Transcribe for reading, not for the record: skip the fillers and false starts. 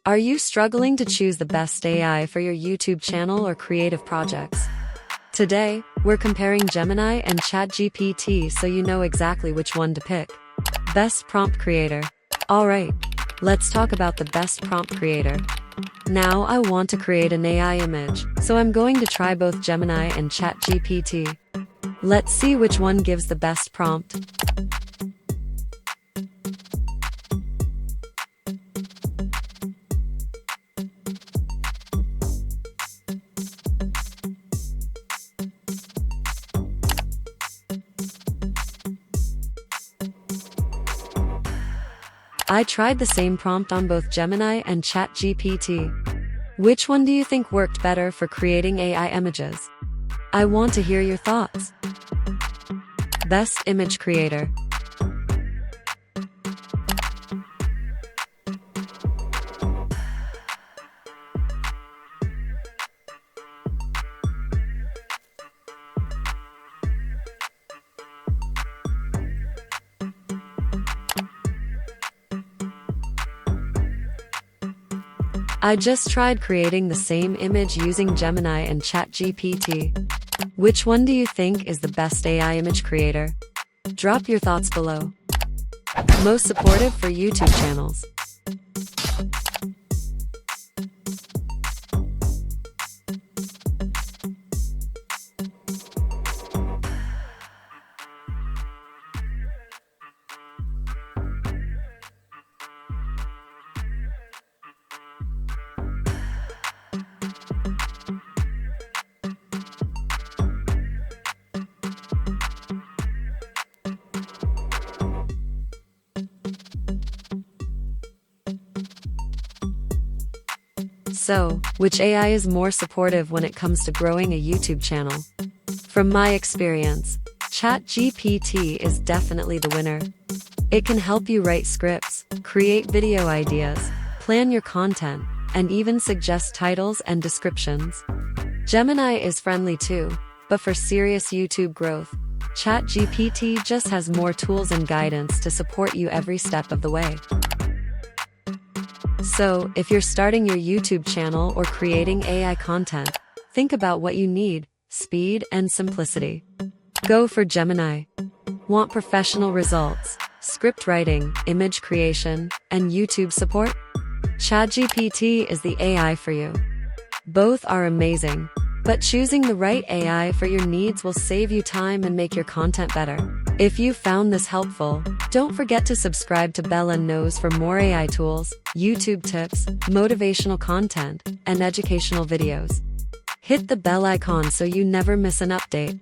Are you struggling to choose the best AI for your YouTube channel or creative projects? Today, we're comparing Gemini and ChatGPT so you know exactly which one to pick. Best prompt creator. Alright, let's talk about the best prompt creator. Now I want to create an AI image, so I'm going to try both Gemini and ChatGPT. Let's see which one gives the best prompt. I tried the same prompt on both Gemini and ChatGPT. Which one do you think worked better for creating AI images? I want to hear your thoughts. Best image creator. I just tried creating the same image using Gemini and ChatGPT. Which one do you think is the best AI image creator? Drop your thoughts below. Most supportive for YouTube channels. So, which AI is more supportive when it comes to growing a YouTube channel? From my experience, ChatGPT is definitely the winner. It can help you write scripts, create video ideas, plan your content, and even suggest titles and descriptions. Gemini is friendly too, but for serious YouTube growth, ChatGPT just has more tools and guidance to support you every step of the way. So, if you're starting your YouTube channel or creating AI content, think about what you need: speed and simplicity. Go for Gemini. Want professional results, script writing, image creation, and YouTube support? ChatGPT is the AI for you. Both are amazing, but choosing the right AI for your needs will save you time and make your content better. If you found this helpful, don't forget to subscribe to Bell & Nose for more AI tools, YouTube tips, motivational content, and educational videos. Hit the bell icon so you never miss an update.